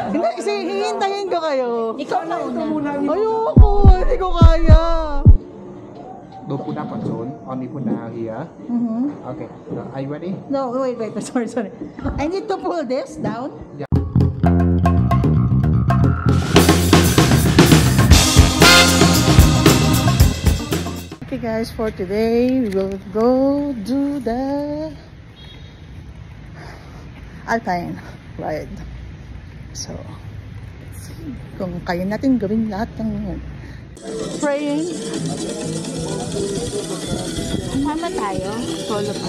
Hindi, hihintayin ko kayo. Ikaw na una. Ayoko, hindi ko kaya. Don't put up on zone, only put down here. Okay, so are you ready? No, wait, sorry. I need to pull this down. Yeah. Okay guys, for today, we will go do the Alpine ride. So, let's see kung kaya natin gawin lahat ng praying. Sama tayo. Solo pa.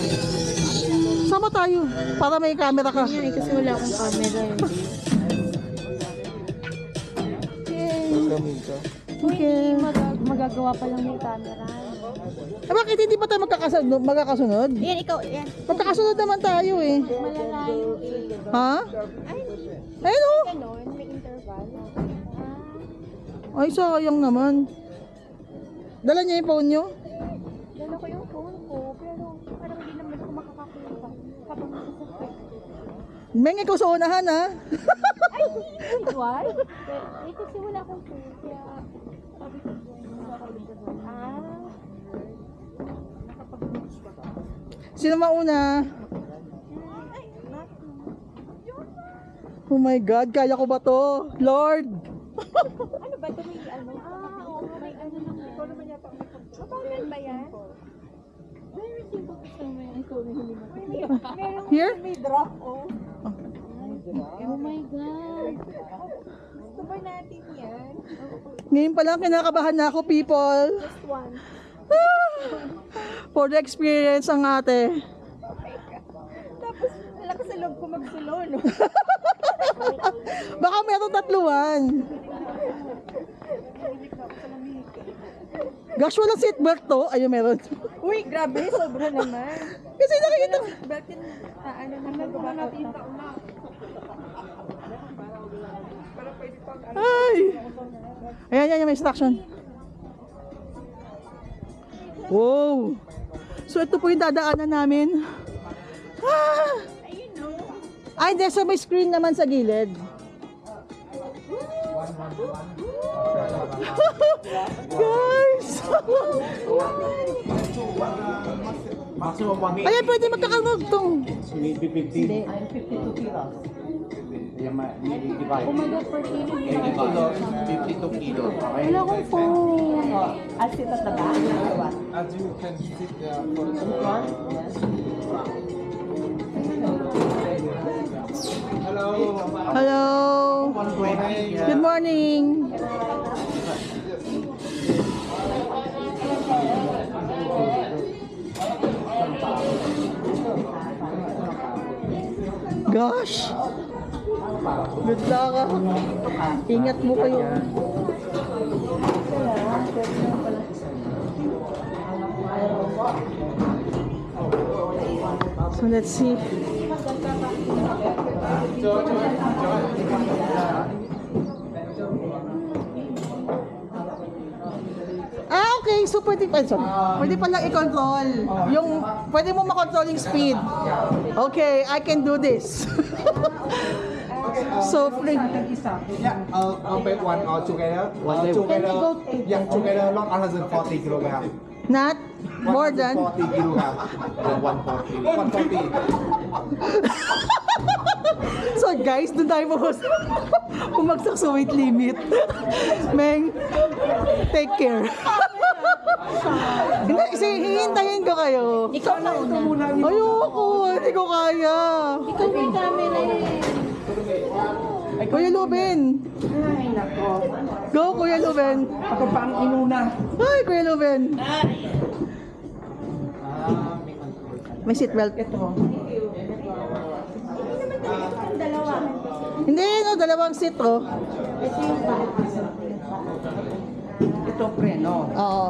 Sama tayo, para may camera ka. Yan, kasi wala akong camera eh. Okay. Magagawa pa lang yung camera. Bakit hindi pa tayo magkakasunod? Yan, ikaw, yan. Magkakasunod naman tayo eh. Malalayo eh. Ha? Ay, Ayun o. ganon, may interval. Ay, sayang naman. Dala niya yung phone niyo? Dala ko yung phone ko, pero parang hindi naman ako makakakuha habang nasasakit. Meng, ikaw sa unahan ha? Ay, why? Eh, kasi wala akong phone, kaya sabi ko, Sino mauna? Oh my God, kaya ko ba to? Lord! ano ba ito? May ano? Oo, may ano naman. Ikaw naman yata. Mabagal ba yan? Very simple customer. Ikaw na hindi mo. Here? May drop, oh. Oh my God. Gusto ba natin yan? Ngayon pa lang kinakabahan na ako, people. Just one. For the experience ang ate. Tapos, malakas sa loob ko magsulo, no? Baka meron tatluan. Gosh, walang seatbelt to. Ayun, meron. Uy, grabe, sobra naman. Kasi nakikita. Belt yung, ano naman, natin. Ay! Ayan, may instruction. Wow! So, ito po yung dadaanan namin. Ah! Ay, hindi. So, may screen naman sa gilid. Guys! Ayan, pwede magkakalugtong. Hindi. Oh my God, per kilo. 52 kilos. Wala akong phone. I'll sit at the back. As you can sit there for the Hello. Hello! Good morning! Gosh! Good luck ah. Ingat mo kayo. So let's see. Okay. So pwede palang i-control. Yung, pwede mo makontrol yung speed. Okay, I can do this. So free. Yeah, I'll bet one all together. Together, yeah, together not 140 kilogram. Not more than 40 kilogram. 140. So guys, doon tayo bumagsak sa weight limit. Meng, take care. Hindi, hihintayin ko kayo. Ikaw na una. Ayoko, hindi ko kaya. Ikaw may camera eh. Kuya Luben. Ay, nako. Go, Kuya Luben. Ako pa ang inuna. Hi, Kuya Luben. May seatbelt. Ito. Hindi, no, dalawang seat, oh. Ito preno. Oo.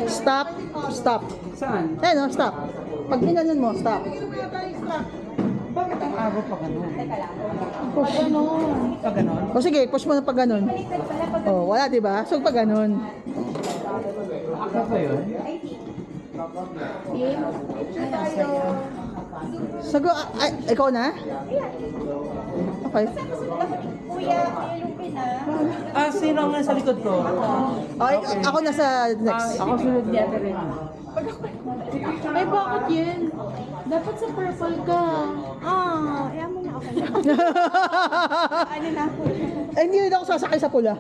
Stop. Stop. Saan? Eh, no, stop. Pag ginanon mo, stop. Bakit ang araw pa ganun? Push. Pa ganun? O sige, push mo na pag ganun. Oh, wala, diba? So, pag ganun. Ako pa yun? Sago, ay, ikaw na? Okay. Kuya, ilupin na. Sino ang nasa likod ko? Okay, ako na sa next. Ako sunod ni Ate Ren. Ay, bakit yun? Dapat sa purple ka. Ayaw mo na ako. Ano na ako? Ay, hindi rin ako sasakay sa pula.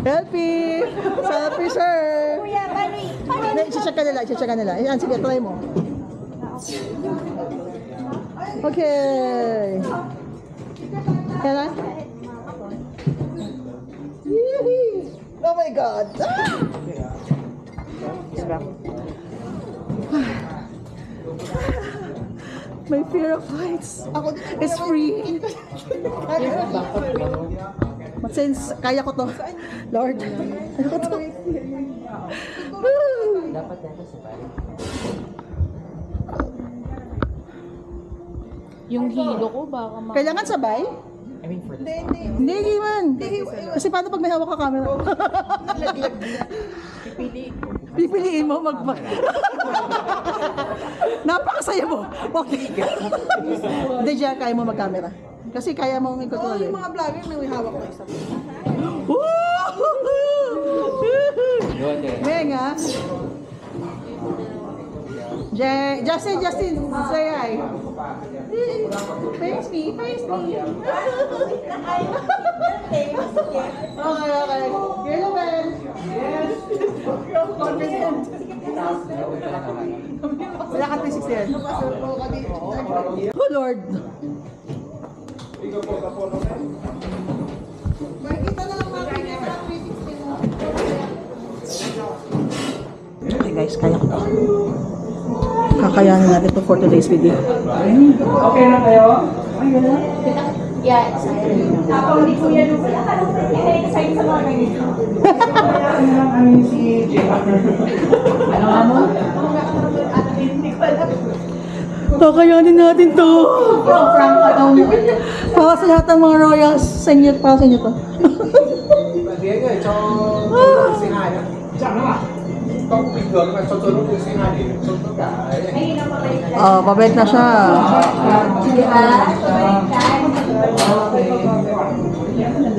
Healthy! Selfie, sir! Kuya, paano I-check ka nila. Ayan, sige, try mo. Okay. Yan na? Yee! Oh my God! My fear of heights. Ako, is free. But since kaya ko to, Lord, kaya ko to. yung hilo ko, baka Kailangan sabay? Hindi man. Kasi paano pag may hawak ka camera? Pipiliin mo Napakasaya mo. Okay. Hindi dyan, kaya mo mag-camera. Kasi kaya mo i-control. Yung mga vlogger may hawak ko isa. Menga. Justin, say hi. Face me. Okay. Yellow man. Yes. Confident. Wala ka 360 yan. Oh Lord. Makikita na lang mga 360 mo. Okay guys, kaya ko to. Kakayanin natin to for today's video. Okay na kayo? Yeah, ako hindi ko yan. Excited sa mga ganito. Si Jay. Ano nga mo? Kakayanin natin to. Para sa lahat ng mga royals, para sa inyo to. Dia người cho C2 nhá. Chạm nó à? Không bình thường mà cho lúc C2 để cho tất cả ấy. Pabalik na siya.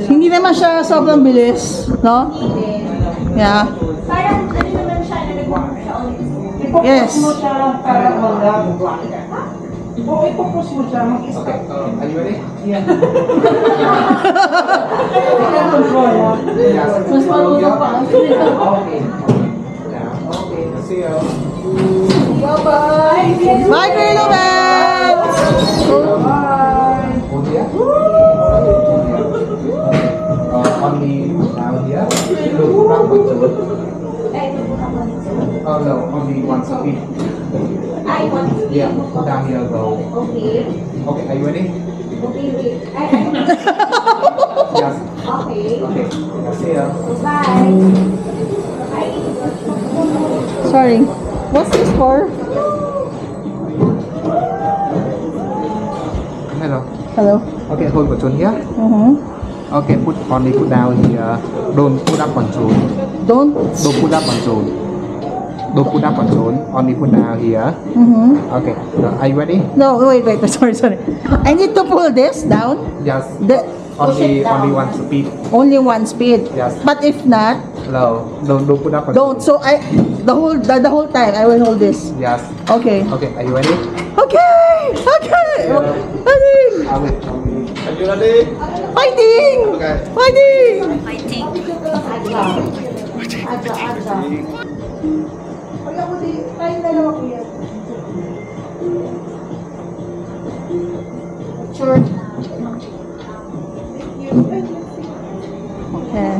Hindi naman siya sobrang bilis, no? Yeah. Parang ano naman siya na nag-work siya ulit. Yes. Ipopos mo siya, mag-step. Are you ready? Yan. Control. Yes. Mas maluto pa. Okay. Yeah. Okay. See you. Bye-bye! Bye, Kuya Beth! Hold here. Only now here. Look up control. Oh no, only one speed. I want to Yeah. Down here go. Okay. Okay. Are you ready? Okay, wait. Yes. Okay. Okay. See you. Bye. Sorry. What's this for? Hello. Hello. Okay, hold control here. Okay, put down here. Don't put up control. Don't. Don't put up control. Don't put up control. Only put down here. Okay. Are you ready? No, wait. Sorry. I need to pull this down. Yes. Push it down. Only one speed. Only one speed. Yes. But if not, No. Don't put up control. don't. So the whole time I will hold this. Yes. Okay. Okay. Are you ready? Okay. Fighting. Are you ready? Fighting. Okay. Fighting. Sure. Okay.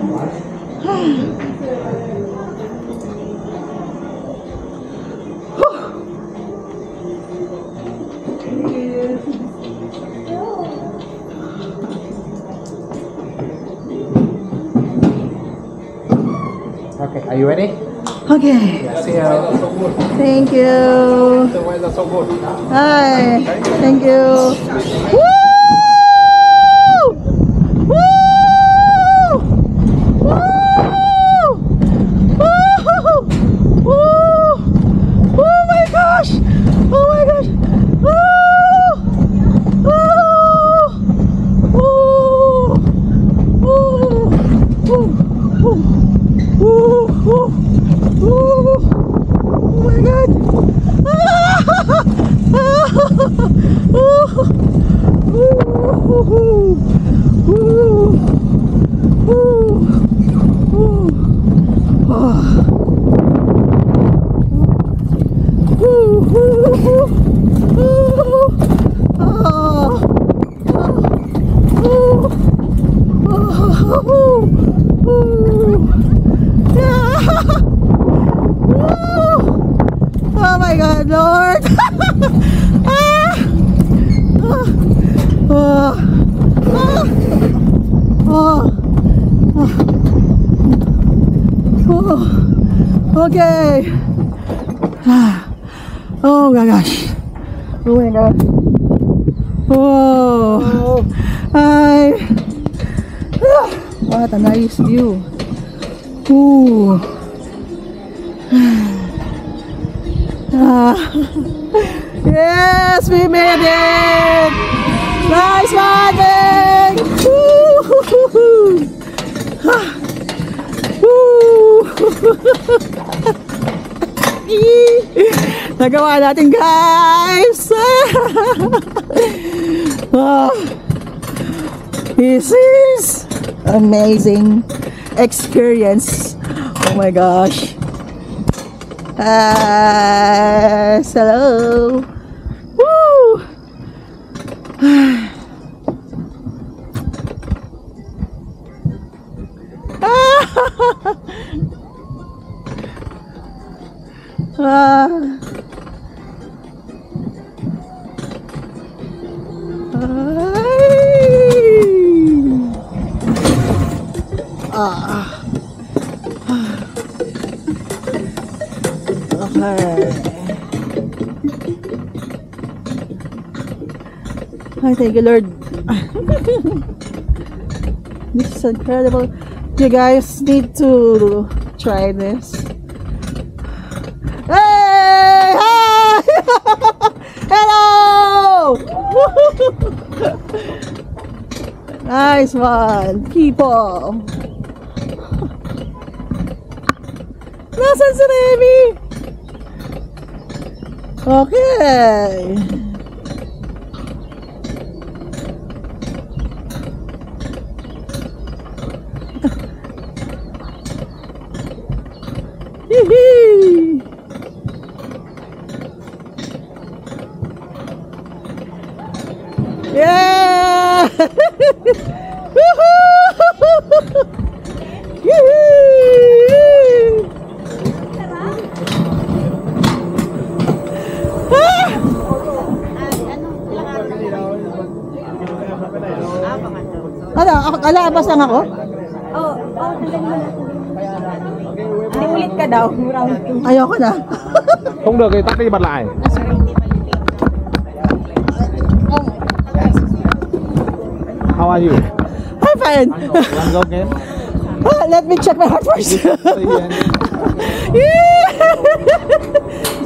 Okay. Are you ready? Okay. Yes. See you. Thank you. The weather so good. Hi. Thank you. Woo! Woo! Woo! Woo! Woo! my God! Oh my God, Lord! Okay. Oh my gosh. Oh my God. Oh. Hi. What a nice view. Ooh. Yes, we made it! Nice one, man! Woo! Nagawa natin, guys! This is amazing experience. Oh my gosh. Hello. Woo! Okay. I thank you, Lord. This is incredible. You guys need to try this. Hey! Hi! Hello! Nice one, people. Nasaan si Remy? Okay. Yeah! Ano? Alabas lang ako? Tanggalin mo na. Hindi ulit ka daw. Round 2. Ayoko na. Không được thì tắt đi bật lại. How are you? I'm fine. Wanna go again? Let me check my heart first.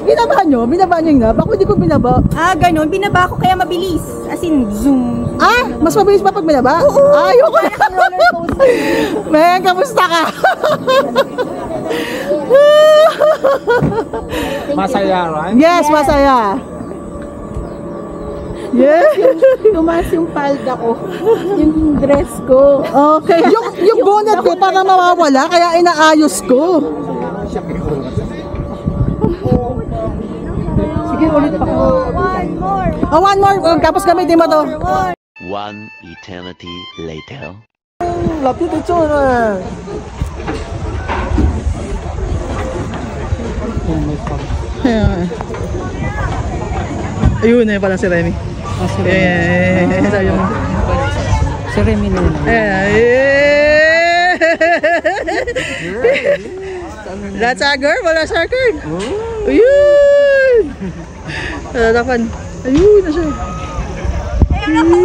Binaba nyo? Binaba nyo nga? Bakit hindi ko binaba? Ganun. Binaba ko kaya mabilis. As in, zoom. Mas mabilis pa pag binaba? Oo. Ayoko na. Men, kamusta ka? Masaya, right? Yes, masaya. Yeah. Tumaas yung palda ko. Yung dress ko. Okay. Yung bonnet ko para mawawala, kaya inaayos ko. Sige, ulit pa ko. One more. Tapos gamitin mo to. One eternity later. Lapit ito na. Ayun na pala si Remy. Si Remy na yun. That's a girl, wala sa girl. Ayun. Ayun na siya. Ayun na po.